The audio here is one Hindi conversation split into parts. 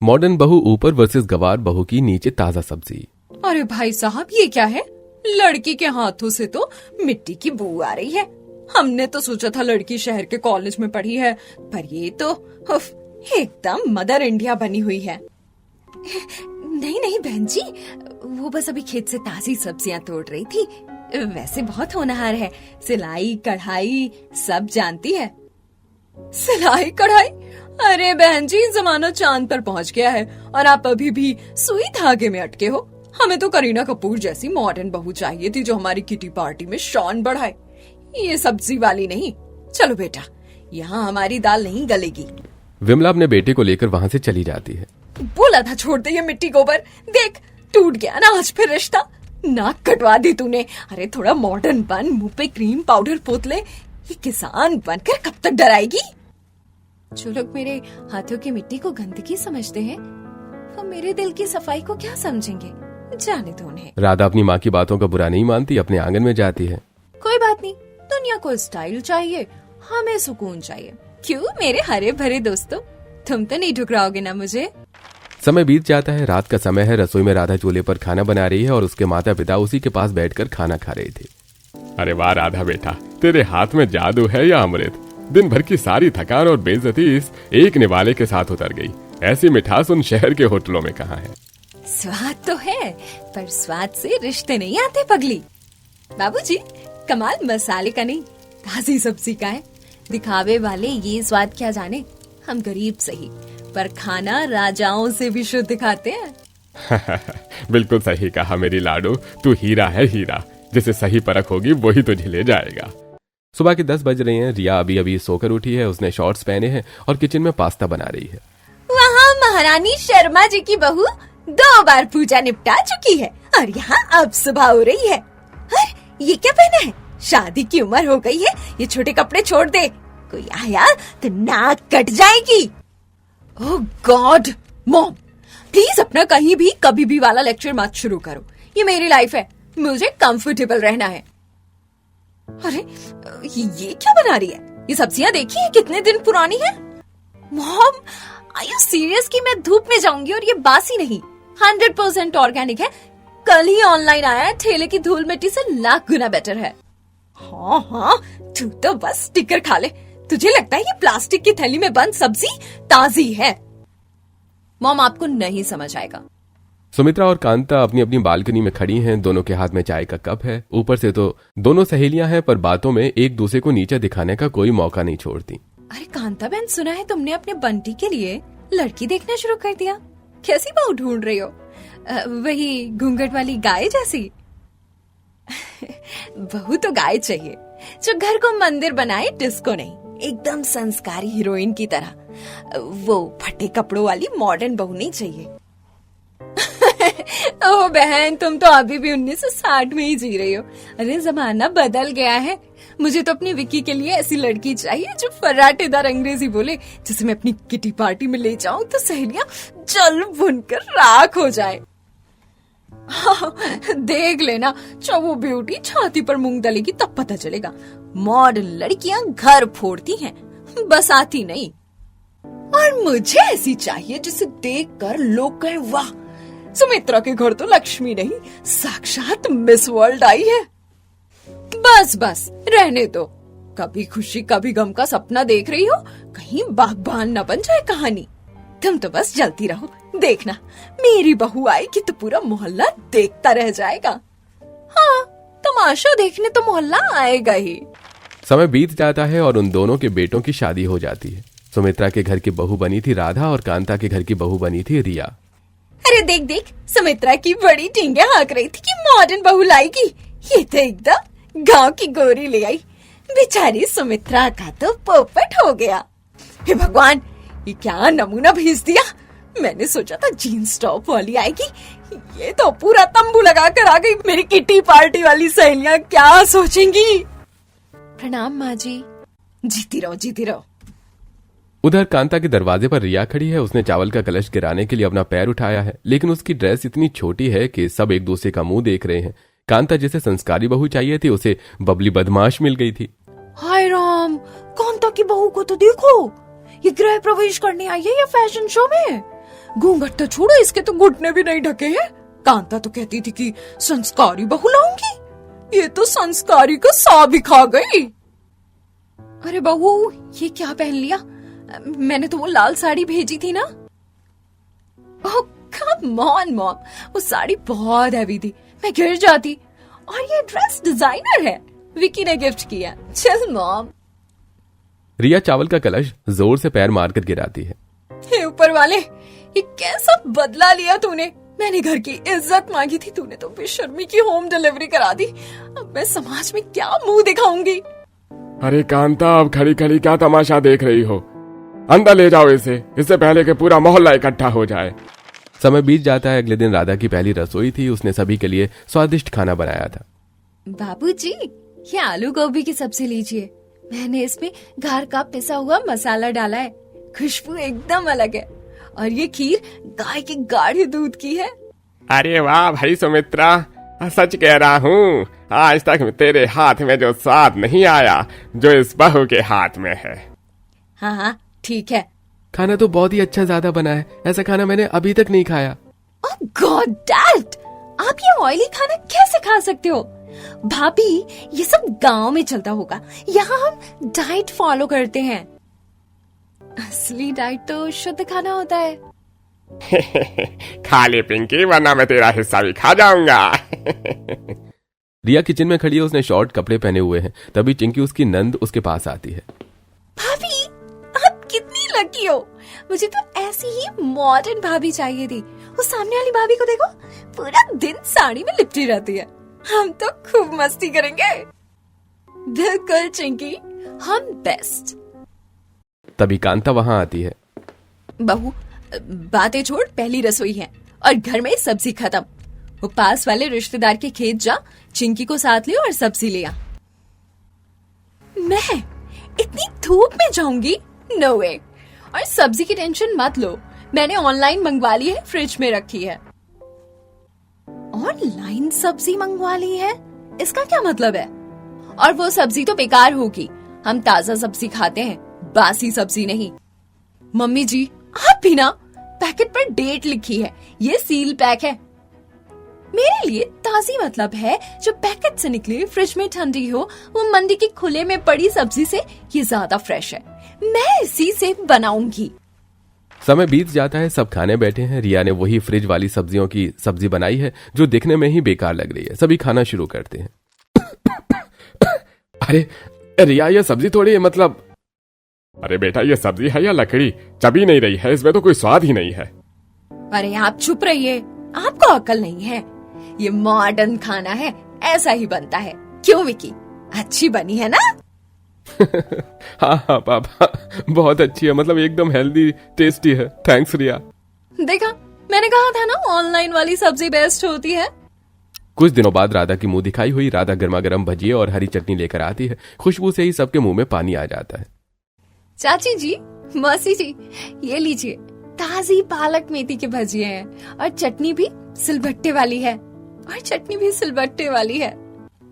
मॉडर्न बहू ऊपर वर्सेस गवार बहू की नीचे ताजा सब्जी। अरे भाई साहब, ये क्या है? लड़की के हाथों से तो मिट्टी की बू आ रही है। हमने तो सोचा था लड़की शहर के कॉलेज में पढ़ी है, पर ये तो एकदम मदर इंडिया बनी हुई है। नहीं नहीं बहन जी, वो बस अभी खेत से ताजी सब्जियां तोड़ रही थी। वैसे बहुत होनहार है, सिलाई कढ़ाई सब जानती है। सिलाई कढ़ाई? अरे बहन जी, जमाना चांद पर पहुंच गया है और आप अभी भी सुई धागे में अटके हो। हमें तो करीना कपूर जैसी मॉडर्न बहू चाहिए थी जो हमारी किटी पार्टी में शान बढ़ाए, ये सब्जी वाली नहीं। चलो बेटा, यहाँ हमारी दाल नहीं गलेगी। विमला अपने बेटे को लेकर वहाँ से चली जाती है। बोला था छोड़ दे ये मिट्टी गोबर, देख टूट गया ना आज फिर रिश्ता। नाक कटवा दी तूने। अरे थोड़ा मॉडर्न बन, मुंह पे क्रीम पाउडर पोत ले। ये किसान बनकर कब तक डराएगी? जो लोग मेरे हाथों की मिट्टी को गंदगी समझते हैं, वो मेरे दिल की सफाई को क्या समझेंगे? जाने दो उन्हें। राधा अपनी माँ की बातों का बुरा नहीं मानती, अपने आंगन में जाती है। कोई बात नहीं, दुनिया को स्टाइल चाहिए, हमें सुकून चाहिए। क्यों मेरे हरे भरे दोस्तों, तुम तो नहीं ठुकराओगे ना मुझे? समय बीत जाता है। रात का समय है। रसोई में राधा चूल्हे पर खाना बना रही है और उसके माता पिता उसी के पास बैठकर खाना खा रहे थे। अरे वाह राधा बेटा, तेरे हाथ में जादू है या अमृत? दिन भर की सारी थकान और बेइज्जती इस एक निवाले के साथ उतर गई। ऐसी मिठास उन शहर के होटलों में कहाँ है? स्वाद तो है, पर स्वाद से रिश्ते नहीं आते पगली। बाबूजी, कमाल मसाले का नहीं, ताजी सब्जी का है। दिखावे वाले ये स्वाद क्या जाने। हम गरीब सही, पर खाना राजाओं से भी शुद्ध खाते हैं। बिल्कुल सही कहा मेरी लाडो, तू हीरा है हीरा। जिसे सही परख होगी वही तुझे ले जाएगा। सुबह के 10 बज रहे हैं। रिया अभी अभी सोकर उठी है। उसने शॉर्ट्स पहने हैं और किचन में पास्ता बना रही है। वहाँ महारानी शर्मा जी की बहू 2 बार पूजा निपटा चुकी है और यहाँ अब सुबह हो रही है। अरे ये क्या पहना है? शादी की उम्र हो गई है, ये छोटे कपड़े छोड़ दे। कोई आया तो नाक कट जाएगी। ओह गॉड मॉम, प्लीज अपना कहीं भी कभी भी वाला लेक्चर मत शुरू करो। ये मेरी लाइफ है, मुझे कंफर्टेबल रहना है। अरे ये क्या बना रही है? ये सब्जियां देखी है कितने दिन पुरानी है? मॉम, आर यू सीरियस कि मैं धूप में जाऊंगी और ये बासी नहीं, 100% ऑर्गेनिक है। कल ही ऑनलाइन आया है, ठेले की धूल मिट्टी से लाख गुना बेटर है। हाँ हाँ, तू तो बस स्टिकर खा ले। तुझे लगता है ये प्लास्टिक की थैली में बंद सब्जी ताजी है? मॉम, आपको नहीं समझ आएगा। सुमित्रा और कांता अपनी अपनी बालकनी में खड़ी हैं। दोनों के हाथ में चाय का कप है। ऊपर से तो दोनों सहेलियां हैं, पर बातों में एक दूसरे को नीचे दिखाने का कोई मौका नहीं छोड़ती। अरे कांता बहन, सुना है तुमने अपने बंटी के लिए लड़की देखना शुरू कर दिया? कैसी बहू ढूंढ रही हो? वही घूंघट वाली गाय जैसी? बहू तो गाय चाहिए जो घर को मंदिर बनाए, डिस्को नहीं। एकदम संस्कारी हीरोइन की तरह। वो फटे कपड़ों वाली मॉडर्न बहू नहीं चाहिए। ओह बहन, तुम तो अभी भी 1960 में ही जी रही हो। अरे जमाना बदल गया है। मुझे तो अपनी विक्की के लिए ऐसी लड़की चाहिए जो फर्राटेदार अंग्रेजी बोले, जिसे मैं अपनी किटी पार्टी में ले जाऊं तो सहेलियां जल भुनकर राख हो जाए। देख लेना, जब वो ब्यूटी छाती पर मूंग दलेगी तब पता चलेगा। मॉडर्न लड़कियां घर फोड़ती हैं, बस आती नहीं। और मुझे ऐसी चाहिए जिसे देखकर लोग कहें, वाह सुमित्रा के घर तो लक्ष्मी नहीं, साक्षात मिस वर्ल्ड आई है। बस बस रहने दो। कभी खुशी कभी गम का सपना देख रही हो, कहीं बागबान न बन जाए कहानी। तुम तो बस जलती रहो, देखना मेरी बहू आएगी तो पूरा मोहल्ला देखता रह जाएगा। हाँ, तमाशा देखने तो मोहल्ला आएगा ही। समय बीत जाता है और उन दोनों के बेटों की शादी हो जाती है। सुमित्रा के घर की बहू बनी थी राधा और कांता के घर की बहू बनी थी रिया। अरे देख देख, सुमित्रा की बड़ी टींगे हाँक रही थी कि मॉडर्न बहू लाएगी। ये तो एकदम गांव की गोरी ले आई। बेचारी सुमित्रा का तो पोपट हो गया। हे भगवान, ये क्या नमूना भेज दिया। मैंने सोचा था जीन्स टॉप वाली आएगी, ये तो पूरा तंबू लगा कर आ गई। मेरी किटी पार्टी वाली सहेलियां क्या सोचेंगी। प्रणाम माँ जी। जीती रहो जीती रहो। उधर कांता के दरवाजे पर रिया खड़ी है। उसने चावल का कलश गिराने के लिए अपना पैर उठाया है, लेकिन उसकी ड्रेस इतनी छोटी है कि सब एक दूसरे का मुंह देख रहे हैं। कांता जिसे संस्कारी बहू चाहिए थी, उसे बबली बदमाश मिल गई थी। हाय राम, कांता की बहू को तो देखो, ये गृह प्रवेश करने आई है या फैशन शो में। घूंघट तो छोड़ो, इसके तो घुटने भी नहीं ढके हैं। कांता तो कहती थी कि संस्कारी बहू लाऊंगी, ये तो संस्कारी का सा भी खा गई। अरे बहू, ये क्या पहन लिया? मैंने तो वो लाल साड़ी भेजी थी ना। ओह कम ऑन मॉम, वो साड़ी बहुत हैवी थी, मैं गिर जाती। और ये ड्रेस डिजाइनर है, विकी ने गिफ्ट किया। चल मॉम। रिया चावल का कलश जोर से पैर मारकर गिराती है। हे ऊपर वाले, ये कैसा बदला लिया तूने? मैंने घर की इज्जत मांगी थी, तूने तो बेशर्मी की होम डिलीवरी करा दी। अब मैं समाज में क्या मुंह दिखाऊंगी? अरे कांता, अब खड़ी खड़ी क्या तमाशा देख रही हो? अंदर ले जाओ इसे, इससे पहले कि पूरा मोहल्ला इकट्ठा हो जाए। समय बीत जाता है। अगले दिन राधा की पहली रसोई थी। उसने सभी के लिए स्वादिष्ट खाना बनाया था। बाबूजी, ये आलू गोभी की सब्जी लीजिए। मैंने इसमें घर का पिसा हुआ मसाला डाला है, खुशबू एकदम अलग है। और ये खीर गाय के गाढ़े दूध की है। अरे वाह भाई सुमित्रा, सच कह रहा हूँ, आज तक तेरे हाथ में जो स्वाद नहीं आया जो इस बहू के हाथ में है। हाँ हाँ ठीक है। खाना तो बहुत ही अच्छा ज्यादा बना है। ऐसा खाना मैंने अभी तक नहीं खाया। ओह गॉड डैड, आप ये ऑयली खाना कैसे खा सकते हो? भाभी, ये सब गांव में चलता होगा, यहाँ हम डाइट फॉलो करते हैं। असली डाइट तो शुद्ध खाना होता है। खा ले पिंकी, वरना मैं तेरा हिस्सा भी खा जाऊंगा। रिया किचन में खड़ी है। उसने शॉर्ट कपड़े पहने हुए हैं। तभी चिंकी, उसकी नंद, उसके पास आती है। भाभी, आप कितनी लकी हो। मुझे तो ऐसी ही मॉडर्न भाभी चाहिए थी। उस सामने वाली भाभी को देखो, पूरा दिन साड़ी में लिपटी रहती है। हम तो खूब मस्ती करेंगे। बिल्कुल चिंकी, हम बेस्ट। तभी कांता वहां आती है। बहू, बातें छोड़, पहली रसोई है और घर में सब्जी खत्म। वो पास वाले रिश्तेदार के खेत जा, चिंकी को साथ ले और सब्जी ले आ। मैं इतनी धूप में जाऊंगी? नो वे। और सब्जी की टेंशन मत लो, मैंने ऑनलाइन मंगवा ली है, फ्रिज में रखी है। ऑनलाइन सब्जी मंगवा ली है? इसका क्या मतलब है? और वो सब्जी तो बेकार होगी, हम ताजा सब्जी खाते हैं, बासी सब्जी नहीं। मम्मी जी, आप भी ना, पैकेट पर डेट लिखी है, ये सील पैक है। मेरे लिए ताजी मतलब है जो पैकेट से निकली, फ्रिज में ठंडी हो। वो मंडी की खुले में पड़ी सब्जी से ये ज्यादा फ्रेश है, मैं इसी से बनाऊंगी। समय बीत जाता है। सब खाने बैठे हैं। रिया ने वही फ्रिज वाली सब्जियों की सब्जी बनाई है जो दिखने में ही बेकार लग रही है। सभी खाना शुरू करते हैं। अरे रिया, ये सब्जी थोड़ी है, मतलब। अरे बेटा, ये सब्जी है या लकड़ी? चबी नहीं रही है, इसमें तो कोई स्वाद ही नहीं है। अरे आप चुप रहिए, आपको अकल नहीं है। ये मॉडर्न खाना है, ऐसा ही बनता है। क्यों विकी, अच्छी बनी है ना? हाँ हाँ पापा, बहुत अच्छी है, मतलब एकदम हेल्दी, टेस्टी है। थैंक्स रिया। देखा, मैंने कहा था ना ऑनलाइन वाली सब्जी बेस्ट होती है। कुछ दिनों बाद राधा की मुंह दिखाई हुई राधा गर्मा गर्म भजिए और हरी चटनी लेकर आती है। खुशबू से ही सबके मुंह में पानी आ जाता है। चाची जी, मौसी जी, ये लीजिए, ताजी पालक मेथी के भजिए हैं और चटनी भी सिलबट्टे वाली है।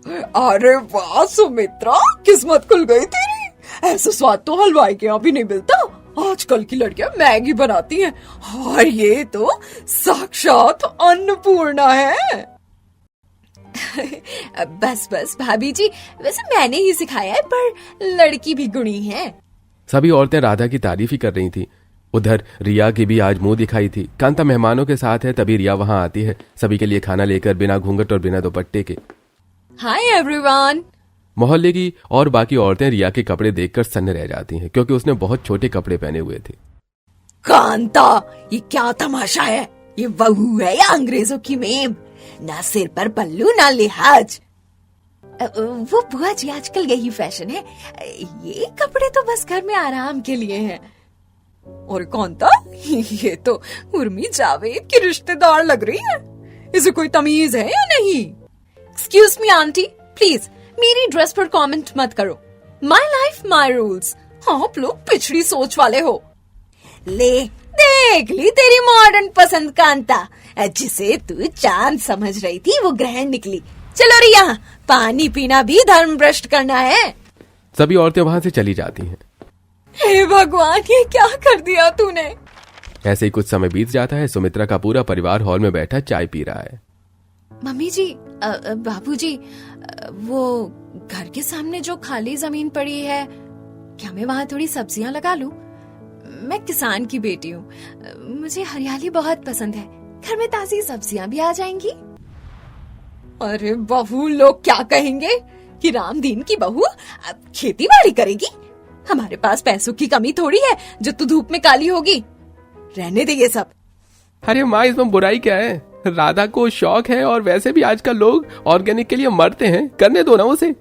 अरे वाह सुमित्रा, किस्मत खुल गई तेरी। ऐसा स्वाद तो हलवाई के यहाँ भी नहीं मिलता। आजकल की लड़कियां मैगी बनाती हैं और ये तो साक्षात अन्नपूर्णा है। बस बस भाभी जी, वैसे मैंने ही सिखाया है, पर लड़की भी गुणी है। सभी औरतें राधा की तारीफ ही कर रही थी। उधर रिया की भी आज मुंह दिखाई थी। कांता मेहमानों के साथ है। तभी रिया वहां आती है, सभी के लिए खाना लेकर, बिना घूंघट और बिना दुपट्टे के। Hi everyone. मोहल्ले की और बाकी औरतें रिया के कपड़े देखकर सन्न रह जाती हैं, क्योंकि उसने बहुत छोटे कपड़े पहने हुए थे। कांता, ये क्या तमाशा है? ये बहू है या अंग्रेजों की मेम? ना सिर पर पल्लू ना लिहाज। वो बुआ जी, आजकल यही फैशन है। ये कपड़े तो बस घर में आराम के लिए हैं। और कांता, ये तो उर्मी जावेद की रिश्तेदार लग रही है। इसे कोई तमीज है या नहीं? एक्सक्यूज मी आंटी, प्लीज मेरी ड्रेस पर कमेंट मत करो। My life my rules. आप लोग पिछड़ी सोच वाले हो। ले देख ली तेरी मॉडर्न पसंद कांता, जिसे तू चांद समझ रही थी वो ग्रहण निकली। चलो रिया, पानी पीना भी धर्म भ्रष्ट करना है। सभी औरतें वहां से चली जाती हैं। हे भगवान, ये क्या कर दिया तूने? ऐसे ही कुछ समय बीत जाता है। सुमित्रा का पूरा परिवार हॉल में बैठा चाय पी रहा है। मम्मी जी, बाबूजी, वो घर के सामने जो खाली जमीन पड़ी है, क्या मैं वहाँ थोड़ी सब्जियां लगा लूं? मैं किसान की बेटी हूँ, मुझे हरियाली बहुत पसंद है। घर में ताजी सब्जियां भी आ जाएंगी। अरे बहू, लोग क्या कहेंगे कि रामदीन की बहू अब खेती बाड़ी करेगी? हमारे पास पैसों की कमी थोड़ी है जो तू धूप में काली होगी। रहने दे ये सब। अरे माँ, इसमें बुराई क्या है? राधा को शौक है और वैसे भी आजकल लोग ऑर्गेनिक के लिए मरते हैं, करने दो ना उसे।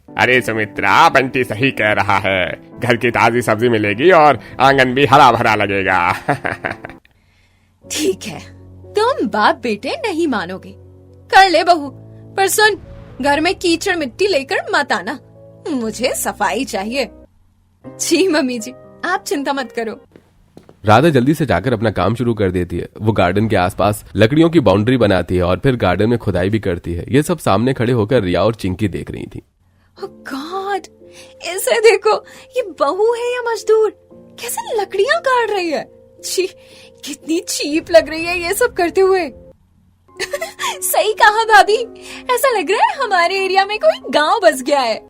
अरे सुमित्रा, बंटी सही कह रहा है। घर की ताजी सब्जी मिलेगी और आंगन भी हरा भरा लगेगा। ठीक है, तुम बाप बेटे नहीं मानोगे। कर ले बहू, पर सुन, घर में कीचड़ मिट्टी लेकर मत आना, मुझे सफाई चाहिए। जी मम्मी जी, आप चिंता मत करो। राधा जल्दी से जाकर अपना काम शुरू कर देती है। वो गार्डन के आसपास लकड़ियों की बाउंड्री बनाती है और फिर गार्डन में खुदाई भी करती है। ये सब सामने खड़े होकर रिया और चिंकी देख रही थी। ओह गॉड, इसे देखो, ये बहू है या मजदूर? कैसे लकड़ियां काट रही है। छी, कितनी चीप लग रही है ये सब करते हुए। सही कहा भाभी, ऐसा लग रहा है हमारे एरिया में कोई गांव बस गया है।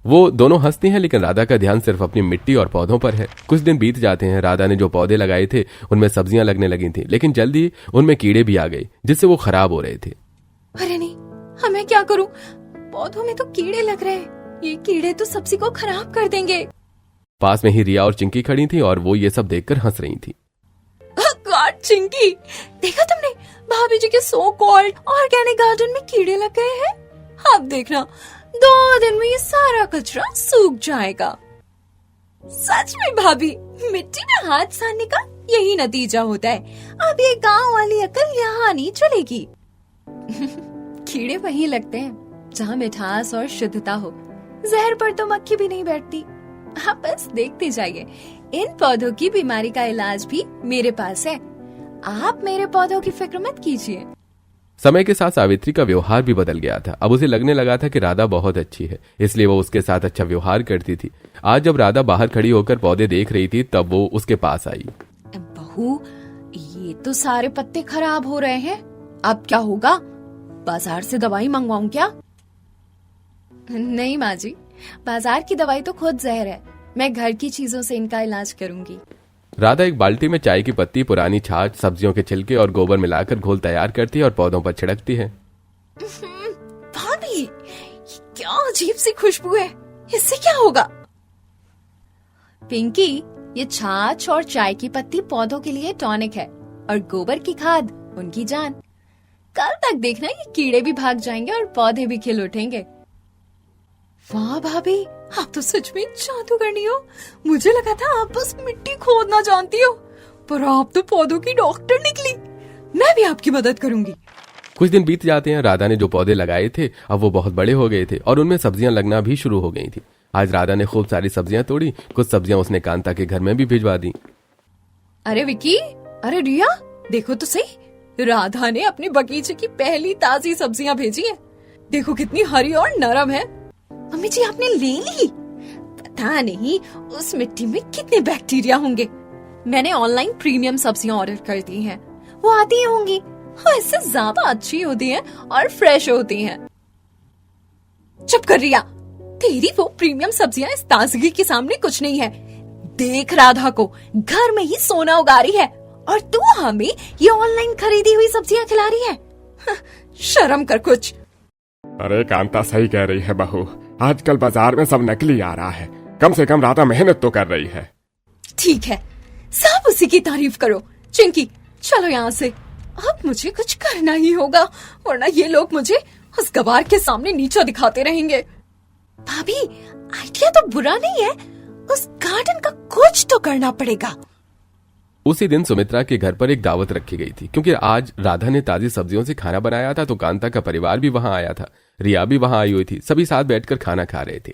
वो दोनों हंसती हैं, लेकिन राधा का ध्यान सिर्फ अपनी मिट्टी और पौधों पर है। कुछ दिन बीत जाते हैं। राधा ने जो पौधे लगाए थे उनमें सब्जियां लगने लगी थी, लेकिन जल्दी उनमें कीड़े भी आ गए जिससे वो खराब हो रहे थे। अरे नहीं, हमें क्या करूं? पौधों में तो कीड़े लग रहे हैं। ये कीड़े तो सब्जी को खराब कर देंगे। पास में ही रिया और चिंकी खड़ी थी और वो ये सब देखकर हंस रही थी। गॉड चिंकी, देखा तुमने? भाभी जी के सो कॉल्ड ऑर्गेनिक गार्डन में कीड़े लग गए हैं। अब देखना, 2 दिन में ये सारा कचरा सूख जाएगा। सच में भाभी, मिट्टी में हाथ सानने का यही नतीजा होता है। अब ये गांव वाली अकल यहाँ नहीं चलेगी। कीड़े वहीं लगते हैं जहाँ मिठास और शुद्धता हो। जहर पर तो मक्खी भी नहीं बैठती। आप बस देखते जाइए, इन पौधों की बीमारी का इलाज भी मेरे पास है। आप मेरे पौधों की फिक्र मत कीजिए। समय के साथ सावित्री का व्यवहार भी बदल गया था। अब उसे लगने लगा था कि राधा बहुत अच्छी है, इसलिए वो उसके साथ अच्छा व्यवहार करती थी। आज जब राधा बाहर खड़ी होकर पौधे देख रही थी तब वो उसके पास आई। बहू, ये तो सारे पत्ते खराब हो रहे हैं, अब क्या होगा? बाजार से दवाई मंगवाऊं क्या? नहीं माँ जी, बाजार की दवाई तो खुद जहर है। मैं घर की चीजों से इनका इलाज करूंगी। राधा एक बाल्टी में चाय की पत्ती, पुरानी छाछ, सब्जियों के छिलके और गोबर मिलाकर घोल तैयार करती है और पौधों पर छिड़कती है। भाभी, ये क्या अजीब सी खुशबू है, इससे क्या होगा? पिंकी, ये छाछ और चाय की पत्ती पौधों के लिए टॉनिक है और गोबर की खाद उनकी जान। कल तक देखना, ये कीड़े भी भाग जाएंगे और पौधे भी खिल उठेंगे। वाह भाभी, आप तो सच में जादूगरनी हो। मुझे लगा था आप बस मिट्टी खोदना जानती हो, पर आप तो पौधों की डॉक्टर निकली। मैं भी आपकी मदद करूंगी। कुछ दिन बीत जाते हैं। राधा ने जो पौधे लगाए थे अब वो बहुत बड़े हो गए थे और उनमें सब्जियां लगना भी शुरू हो गई थी। आज राधा ने खूब सारी सब्जियां तोड़ी। कुछ सब्जियां उसने कांता के घर में भी भिजवा दी। अरे विकी, अरे रिया, देखो तो सही, राधा ने अपने बगीचे की पहली ताजी सब्जियां भेजी है। देखो कितनी हरी और नरम है। मम्मी जी, आपने ले ली? पता नहीं उस मिट्टी में कितने बैक्टीरिया होंगे। मैंने ऑनलाइन प्रीमियम सब्जियां ऑर्डर कर दी हैं, वो आती ही होंगी। हाँ, इससे ज्यादा अच्छी होती हैं और फ्रेश होती हैं। चुप कर रिया, तेरी वो प्रीमियम सब्जियां इस ताजगी के सामने कुछ नहीं है। देख, राधा को घर में ही सोना उगा रही है और तू हमें ये ऑनलाइन खरीदी हुई सब्जियां खिला रही है। शर्म कर कुछ। अरे कांता सही कह रही है बहू, आजकल बाजार में सब नकली आ रहा है। कम से कम राधा मेहनत तो कर रही है। ठीक है, सब उसी की तारीफ करो। चिंकी, चलो यहाँ से। अब मुझे कुछ करना ही होगा, वरना ये लोग मुझे उस गवार के सामने नीचा दिखाते रहेंगे। भाभी, आइडिया तो बुरा नहीं है, उस गार्डन का कुछ तो करना पड़ेगा। उसी दिन सुमित्रा के घर पर एक दावत रखी गई थी, क्योंकि आज राधा ने ताजी सब्जियों से खाना बनाया था तो कांता का परिवार भी वहां आया था। रिया भी वहां आई हुई थी। सभी साथ बैठकर खाना खा रहे थे।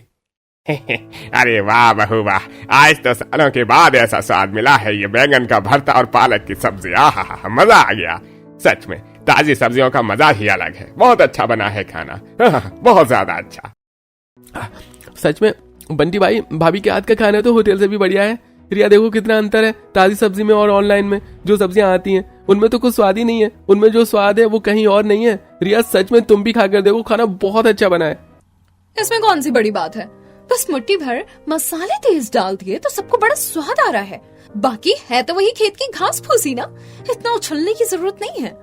अरे वाह बहू वाह, आज तो सालों के बाद ऐसा स्वाद मिला है। ये बैंगन का भरता और पालक की सब्जी, आहा, मजा आ गया। सच में ताजी सब्जियों का मजा ही अलग है। बहुत अच्छा बना है खाना, बहुत ज्यादा अच्छा। सच में बंटी भाई, भाभी के हाथ का खाना तो होटल से भी बढ़िया है। रिया देखो कितना अंतर है ताजी सब्जी में और ऑनलाइन में। जो सब्जियां आती हैं उनमें तो कुछ स्वाद ही नहीं है, उनमें जो स्वाद है वो कहीं और नहीं है। रिया सच में तुम भी खाकर देखो, खाना बहुत अच्छा बना है। इसमें कौन सी बड़ी बात है, बस मुट्ठी भर मसाले तेज डाल दिए तो सबको बड़ा स्वाद आ रहा है। बाकी है तो वही खेत की घास फूसी ना, इतना उछलने की जरूरत नहीं है।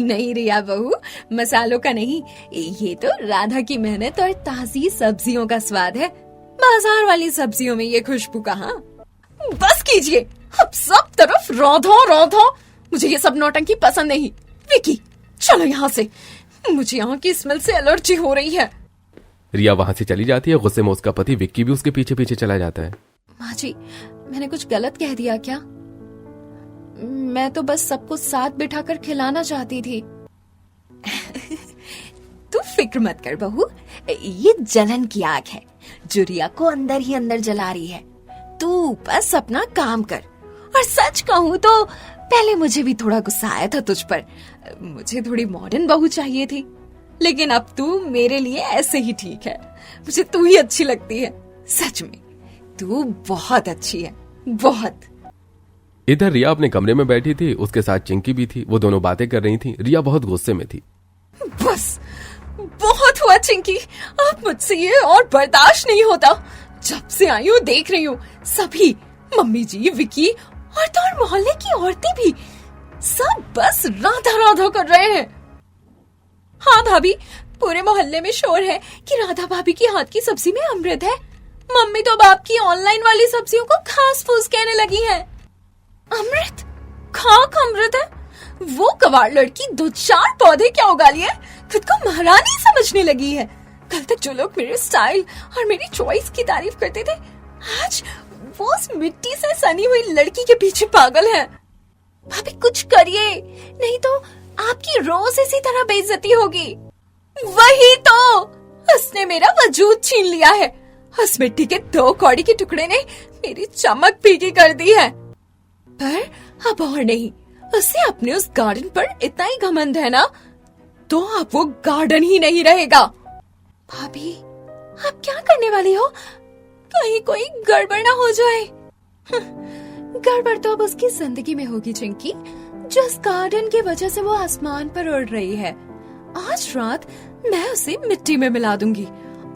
नहीं रिया बहू, मसालों का नहीं, ये तो राधा की मेहनत और ताजी सब्जियों का स्वाद है। बाजार वाली सब्जियों में ये खुशबू कहाँ। बस कीजिए, अब सब तरफ राधा राधा। मुझे ये सब नौटंकी पसंद नहीं। विकी चलो यहाँ से, मुझे यहाँ की स्मेल से एलर्जी हो रही है। रिया वहां से चली जाती है। गुस्से में उसका पति विक्की भी उसके पीछे पीछे चला जाता है। माँ जी, मैंने कुछ गलत कह दिया क्या? मैं तो बस सबको साथ बिठाकर खिलाना चाहती थी। तू फिक्र मत कर बहू, ये जलन की आग है जो रिया को अंदर ही अंदर जला रही है। तू बस अपना काम कर। और सच कहूँ तो पहले मुझे भी थोड़ा गुस्सा आया था तुझ पर। मुझे थोड़ी मॉडर्न बहू चाहिए थी, लेकिन अब तू मेरे लिए ऐसे ही ठीक है। मुझे तू ही अच्छी लगती है, सच में तू बहुत अच्छी है, बहुत। इधर रिया अपने कमरे में बैठी थी, उसके साथ चिंकी भी थी। वो दोनों बातें कर रही थी। रिया बहुत गुस्से में थी। बस बहुत हुआ चिंकी, अब मुझसे ये और बर्दाश्त नहीं होता। जब से आई हूँ देख रही हूँ सभी, मम्मी जी, विकी और तो और मोहल्ले की औरतें भी, सब बस राधा राधा कर रहे हैं। हाँ भाभी, पूरे मोहल्ले में शोर है कि राधा भाभी की हाथ की सब्जी में अमृत है। मम्मी तो बाप की ऑनलाइन वाली सब्जियों को घास फूस कहने लगी है। अमृत? खाक अमृत है? वो कवाड़ लड़की 2-4 पौधे क्या उगा लिए, खुद को महारानी समझने लगी है। कल तक जो लोग मेरे स्टाइल और मेरी चॉइस की तारीफ करते थे, आज वो उस मिट्टी से सनी हुई लड़की के पीछे पागल है। भाभी कुछ करिए, नहीं तो आपकी रोज इसी तरह बेइज्जती होगी। वही तो, उसने मेरा वजूद छीन लिया है। उस मिट्टी के 2 कौड़ी के टुकड़े ने मेरी चमक फीकी कर दी है। पर अब और नहीं, उसे अपने उस गार्डन पर इतना ही घमंड है ना, तो अब वो गार्डन ही नहीं रहेगा। भाभी आप क्या करने वाली हो? कहीं कोई गड़बड़ ना हो जाए। गड़बड़ तो अब उसकी जिंदगी में होगी चिंकी, जिस गार्डन की वजह से वो आसमान पर उड़ रही है। आज रात मैं उसे मिट्टी में मिला दूंगी।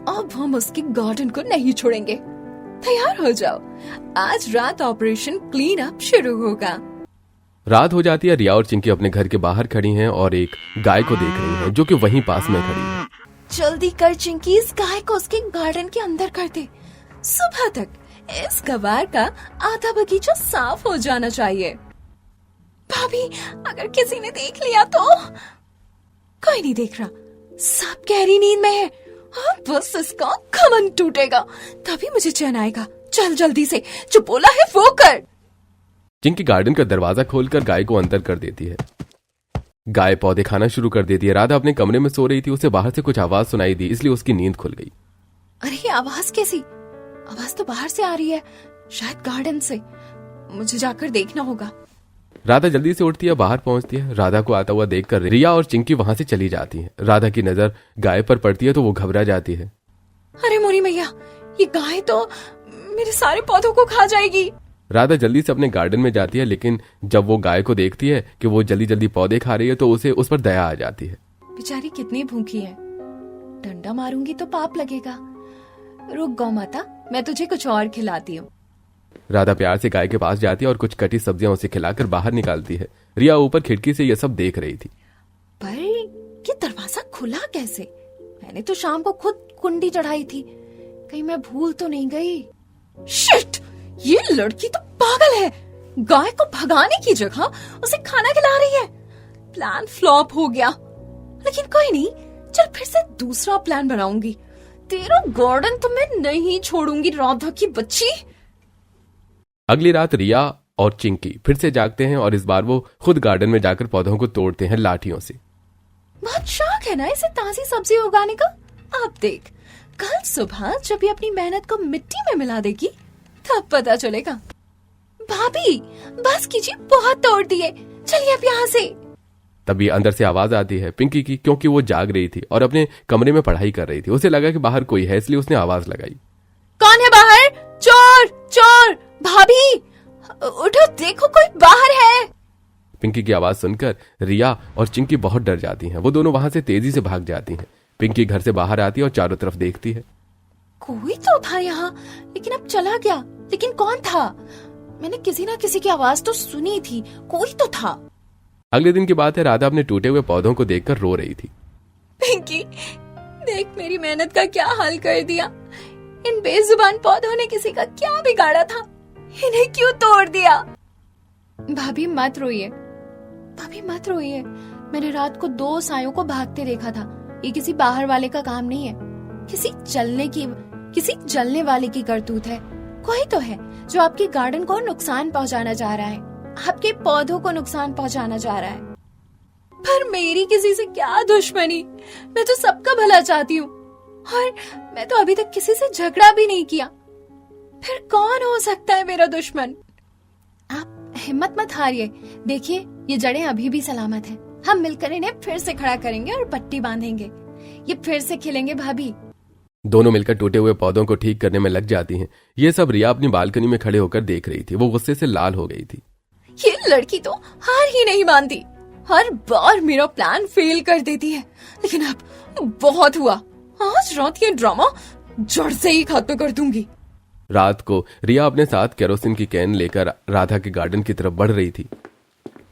अब हम उसके गार्डन को नहीं छोड़ेंगे। तैयार हो जाओ, आज रात ऑपरेशन क्लीन अप शुरू होगा। रात हो जाती है। रिया और चिंकी अपने घर के बाहर खड़ी हैं और एक गाय को देख रही हैं जो कि वहीं पास में खड़ी है। जल्दी कर चिंकी, इस गाय को उसके गार्डन के अंदर कर दे। सुबह तक इस गवार का आधा बगीचा साफ हो जाना चाहिए। भाभी अगर किसी ने देख लिया तो? कोई नहीं देख रहा, सब गहरी नींद में है। अब बस इसका घमंड टूटेगा, तभी मुझे चैन आएगा। चल जल्दी से, जो बोला है वो कर। चिंकी गार्डन का दरवाजा खोलकर गाय को अंदर कर देती है। गाय पौधे खाना शुरू कर देती है। राधा अपने कमरे में सो रही थी, उसे बाहर से कुछ आवाज सुनाई दी, इसलिए उसकी नींद खुल गई। अरे आवाज कैसी? आवाज तो बाहर से आ रही है, शायद गार्डन से। मुझे जाकर देखना होगा। राधा जल्दी से उठती है, बाहर पहुंचती है। राधा को आता हुआ देखकर रिया और चिंकी वहां से चली जाती हैं। राधा की नजर गाय पर पड़ती है तो वो घबरा जाती है। अरे मोरी मैया, ये गाय तो मेरे सारे पौधों को खा जाएगी। राधा जल्दी से अपने गार्डन में जाती है, लेकिन जब वो गाय को देखती है कि वो जल्दी जल्दी पौधे खा रही है तो उसे उस पर दया आ जाती है। बेचारी कितनी भूखी है, डंडा मारूंगी तो पाप लगेगा। रुक गौ माता, मैं तुझे कुछ और खिलाती हूँ। राधा प्यार से गाय के पास जाती है और कुछ कटी सब्जियां उसे खिलाकर बाहर निकालती है। रिया ऊपर खिड़की से यह सब देख रही थी। पर ये दरवाजा खुला कैसे? मैंने तो शाम को खुद कुंडी चढ़ाई थी, कहीं मैं भूल तो नहीं गई? शिट, ये लड़की तो पागल है। गाय को भगाने की जगह उसे खाना खिला रही है। प्लान फ्लॉप हो गया, लेकिन कोई नहीं, चल फिर से दूसरा प्लान बनाऊंगी। तेरा गार्डन तो मैं नहीं छोड़ूंगी राधा की बच्ची। अगली रात रिया और चिंकी फिर से जागते हैं और इस बार वो खुद गार्डन में जाकर पौधों को तोड़ते हैं लाठियों से। बहुत शौक है ना इसे ताजी सब्जी उगाने का। अब देख, कल सुबह जब ये अपनी मेहनत को मिट्टी में मिला देगी तब पता चलेगा। भाभी बस कीजिए, बहुत तोड़ दिए, चलिए अब यहाँ से। तभी अंदर से आवाज आती है पिंकी की, क्योंकि वो जाग रही थी और अपने कमरे में पढ़ाई कर रही थी। उसे लगा कि बाहर कोई है, इसलिए उसने आवाज लगाई। कौन है बाहर? चोर चोर, भाभी उठो, देखो कोई बाहर है। पिंकी की आवाज सुनकर रिया और चिंकी बहुत डर जाती हैं। वो दोनों वहां से तेजी से भाग जाती हैं। पिंकी घर से बाहर आती है और चारों तरफ देखती है। कोई तो था यहाँ, लेकिन अब चला गया। लेकिन कौन था? मैंने किसी ना किसी की आवाज तो सुनी थी, कोई तो था। अगले दिन की बात है, राधा अपने टूटे हुए पौधों को देखकर रो रही थी। पिंकी, देख मेरी मेहनत का क्या हाल कर दिया। इन बेजुबान पौधों ने किसी का क्या बिगाड़ा था, इन्हें क्यों तोड़ दिया? भाभी मत रोइए, भाभी मत रोइए। मैंने रात को 2 सायों को भागते देखा था। ये किसी बाहर वाले का काम नहीं है, किसी जलने वाले की करतूत है। कोई तो है जो आपके गार्डन को नुकसान पहुंचाना चाह रहा है, आपके पौधों को नुकसान पहुंचाना चाह रहा है। पर मेरी किसी से क्या दुश्मनी, मैं तो सबका भला चाहती हूँ, और मैं तो अभी तक किसी से झगड़ा भी नहीं किया। फिर कौन हो सकता है मेरा दुश्मन? आप हिम्मत मत हारिए, देखिए ये जड़ें अभी भी सलामत हैं। हम मिलकर इन्हें फिर से खड़ा करेंगे और पट्टी बांधेंगे, ये फिर से खिलेंगे भाभी। दोनों मिलकर टूटे हुए पौधों को ठीक करने में लग जाती हैं। ये सब रिया अपनी बालकनी में खड़े होकर देख रही थी। वो गुस्से से लाल हो गई थी। ये लड़की तो हार ही नहीं मानती, हर बार मेरा प्लान फेल कर देती है। लेकिन अब बहुत हुआ, आज रात ये ड्रामा जड़ से ही खत्म कर दूंगी। रात को रिया अपने साथ केरोसिन की कैन लेकर राधा के गार्डन की तरफ बढ़ रही थी।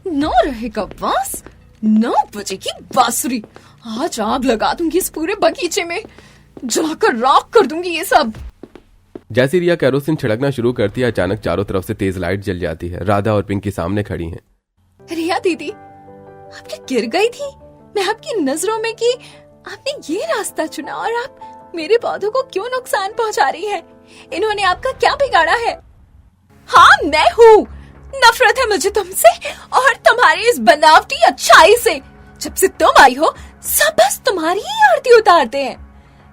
9 रहेगा बांस, 9 बजेगी बांसुरी। आज आग लगा दूंगी इस पूरे बगीचे में, जलाकर राख कर दूंगी ये सब। जैसे रिया केरोसिन छिड़कना शुरू करती है, अचानक चारों तरफ से तेज लाइट जल जाती है। राधा और पिंकी सामने खड़ी हैं। रिया दीदी, आप क्या गिर गई थी? मैं आपकी नजरों में कि आपने ये रास्ता चुना, और आप मेरे पौधों को क्यों नुकसान पहुंचा रही है? इन्होंने आपका क्या बिगाड़ा है? हाँ मैं हूँ, नफरत है मुझे तुमसे और तुम्हारी इस बनावटी अच्छाई से। जब से तुम आई हो, सब बस तुम्हारी ही आरती उतारते हैं।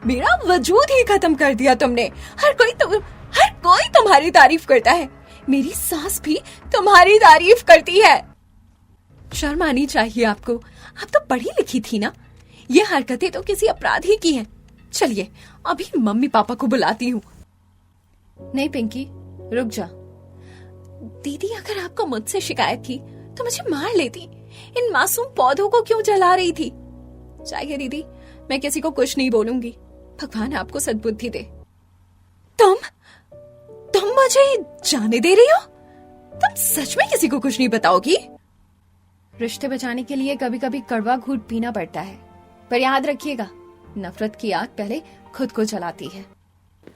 मेरा वजूद ही खत्म कर दिया तुमने। हर कोई तुम्हारी तारीफ करता है, मेरी सास भी तुम्हारी तारीफ करती है। शर्म आनी चाहिए आपको, आप तो पढ़ी लिखी थी ना। ये हरकतें तो किसी अपराधी की हैं। चलिए अभी मम्मी पापा को बुलाती हूँ। नहीं पिंकी, रुक जा। दीदी, अगर आपको मुझसे शिकायत थी तो मुझे मार लेती। इन मासूम पौधों को क्यों जला रही थी? चाहिए दीदी, मैं किसी को कुछ नहीं बोलूंगी। भगवान आपको सद्बुद्धि दे। तुम मुझे जाने दे रही हो? तुम सच में किसी को कुछ नहीं बताओगी? रिश्ते बचाने के लिए कभी कभी कड़वा घूंट पीना पड़ता है, पर याद रखिएगा, नफरत की आग पहले खुद को जलाती है।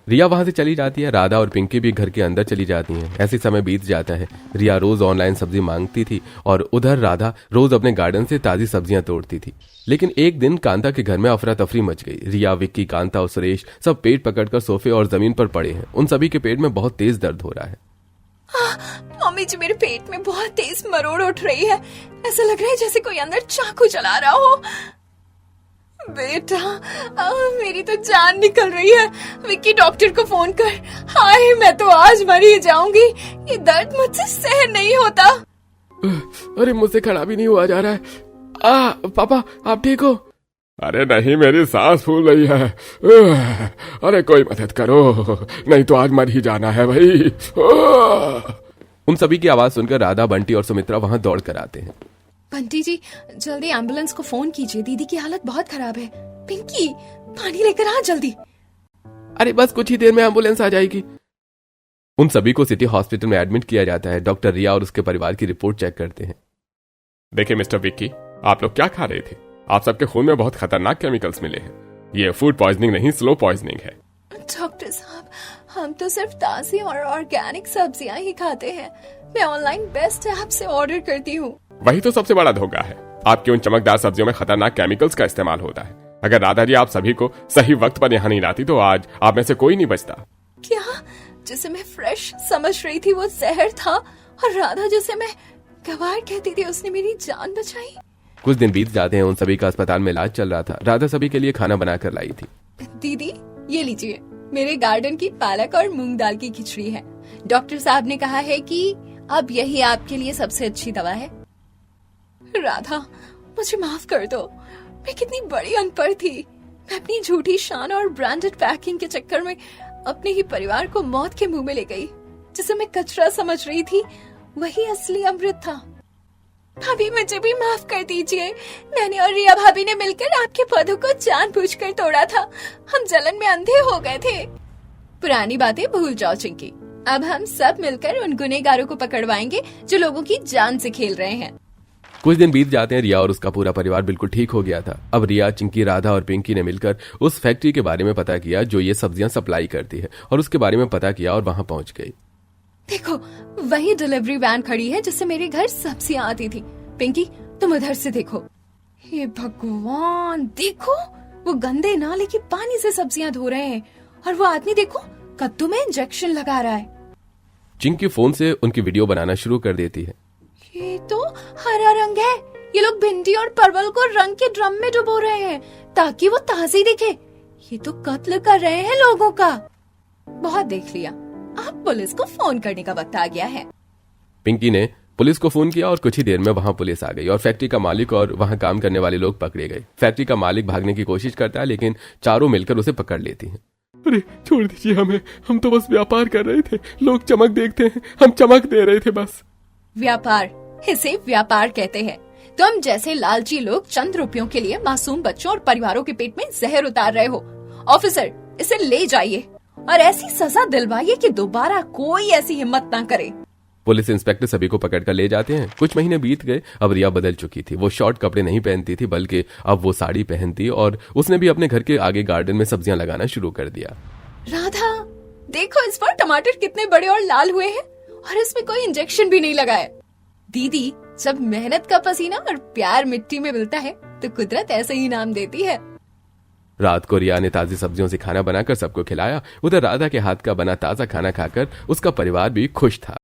रिया वहां से चली जाती है। राधा और पिंकी भी घर के अंदर चली जाती हैं। ऐसे समय बीत जाता है। रिया रोज ऑनलाइन सब्जी मांगती थी और उधर राधा रोज अपने गार्डन से ताजी सब्जियां तोड़ती थी। लेकिन एक दिन कांता के घर में अफरा तफरी मच गई। रिया, विक्की, कांता और सुरेश सब पेट पकड़कर सोफे और जमीन पर पड़े हैं। उन सभी के पेट में बहुत तेज दर्द हो रहा है। मम्मी जी, मेरे पेट में बहुत तेज मरोड़ उठ रही है। ऐसा लग रहा है जैसे कोई अंदर चाकू चला रहा हो। बेटा, मेरी तो जान निकल रही है। विक्की, डॉक्टर को फोन कर। हाय, मैं तो आज मर ही जाऊंगी। ये दर्द मुझसे सहन नहीं होता। अरे मुझसे खड़ा भी नहीं हुआ जा रहा है। पापा, आप ठीक हो? अरे नहीं, मेरी सांस फूल रही है। अरे कोई मदद करो, नहीं तो आज मर ही जाना है भाई। उन सभी की आवाज सुनकर राधा, बंटी और सुमित्रा वहां दौड़ कर आते हैं। बंटी जी, जल्दी एम्बुलेंस को फोन कीजिए, दीदी की हालत बहुत खराब है। पिंकी, पानी लेकर आ जल्दी। अरे बस कुछ ही देर में एम्बुलेंस आ जाएगी। उन सभी को सिटी हॉस्पिटल में एडमिट किया जाता है। डॉक्टर रिया और उसके परिवार की रिपोर्ट चेक करते हैं। देखिए मिस्टर विक्की, आप लोग क्या खा रहे थे? आप सबके खून में बहुत खतरनाक केमिकल्स मिले हैं। ये फूड पॉइजनिंग नहीं, स्लो पॉइजनिंग है। डॉक्टर साहब, हम तो सिर्फ ताजी और ऑर्गेनिक सब्जियां ही खाते हैं। मैं ऑनलाइन बेस्ट ऐप से ऑर्डर करती हूँ। वही तो सबसे बड़ा धोखा है। आपकी उन चमकदार सब्जियों में खतरनाक केमिकल्स का इस्तेमाल होता है। अगर राधा जी आप सभी को सही वक्त पर यहाँ नहीं लाती तो आज आप में से कोई नहीं बचता। क्या जिसे मैं फ्रेश समझ रही थी वो जहर था, और राधा जिसे मैं गवार कहती थी उसने मेरी जान बचाई। कुछ दिन बीत जाते हैं। उन सभी का अस्पताल में इलाज चल रहा था। राधा सभी के लिए खाना बनाकर लाई थी। दीदी, ये लीजिए, मेरे गार्डन की पालक और मूंग दाल की खिचड़ी है। डॉक्टर साहब ने कहा है कि अब यही आपके लिए सबसे अच्छी दवा है। राधा, मुझे माफ कर दो। मैं कितनी बड़ी अनपढ़ थी। मैं अपनी झूठी शान और ब्रांडेड पैकिंग के चक्कर में अपने ही परिवार को मौत के मुंह में ले गई। जिसे मैं कचरा समझ रही थी वही असली अमृत था। भाभी मुझे भी माफ कर दीजिए। मैंने और रिया भाभी ने मिलकर आपके पौधों को जानबूझकर तोड़ा था। हम जलन में अंधे हो गए थे। पुरानी बातें भूल जाओ चिंकी। अब हम सब मिलकर उन गुनहगारों को पकड़वाएंगे जो लोगों की जान से खेल रहे हैं। कुछ दिन बीत जाते हैं। रिया और उसका पूरा परिवार बिल्कुल ठीक हो गया था। अब रिया, चिंकी, राधा और पिंकी ने मिलकर उस फैक्ट्री के बारे में पता किया जो ये सब्जियां सप्लाई करती है, और उसके बारे में पता किया और वहां पहुंच गई। देखो वही डिलीवरी वैन खड़ी है जिससे मेरे घर सब्जियां आती थी। पिंकी तुम उधर से देखो। हे भगवान, देखो वो गंदे नाले के पानी से सब्जियां धो रहे हैं, और वो आदमी देखो कद्दू में इंजेक्शन लगा रहा है। चिंकी फोन से उनकी वीडियो बनाना शुरू कर देती है। ये तो हरा रंग है। ये लोग भिंडी और परवल को रंग के ड्रम में डुबो रहे हैं ताकि वो ताजी दिखे। ये तो कत्ल कर रहे हैं लोगों का। बहुत देख लिया, अब पुलिस को फोन करने का वक्त आ गया है। पिंकी ने पुलिस को फोन किया और कुछ ही देर में वहां पुलिस आ गई और फैक्ट्री का मालिक और वहां काम करने वाले लोग पकड़े गए। फैक्ट्री का मालिक भागने की कोशिश करता है, लेकिन चारों मिलकर उसे पकड़ लेती हैं। अरे छोड़ दीजिए हमें, हम तो बस व्यापार कर रहे थे। लोग चमक देखते हैं, हम चमक दे रहे थे बस। व्यापार, इसे व्यापार कहते हैं। तुम जैसे लालची लोग चंद रुपयों के लिए मासूम बच्चों और परिवारों के पेट में जहर उतार रहे हो। ऑफिसर, इसे ले जाइए और ऐसी सजा दिलवाइए कि दोबारा कोई ऐसी हिम्मत ना करे। पुलिस इंस्पेक्टर सभी को पकड़कर ले जाते हैं। कुछ महीने बीत गए। अब रिया बदल चुकी थी। वो शॉर्ट कपड़े नहीं पहनती थी, बल्कि अब वो साड़ी पहनती, और उसने भी अपने घर के आगे गार्डन में सब्जियां लगाना शुरू कर दिया। राधा, देखो इस पर टमाटर कितने बड़े और लाल हुए हैं, और इसमें कोई इंजेक्शन भी नहीं लगा है। दीदी, जब मेहनत का पसीना और प्यार मिट्टी में मिलता है तो कुदरत ऐसे ही इनाम देती है। रात को रिया ने ताजी सब्जियों से खाना बनाकर सबको खिलाया। उधर राधा के हाथ का बना ताजा खाना खाकर उसका परिवार भी खुश था।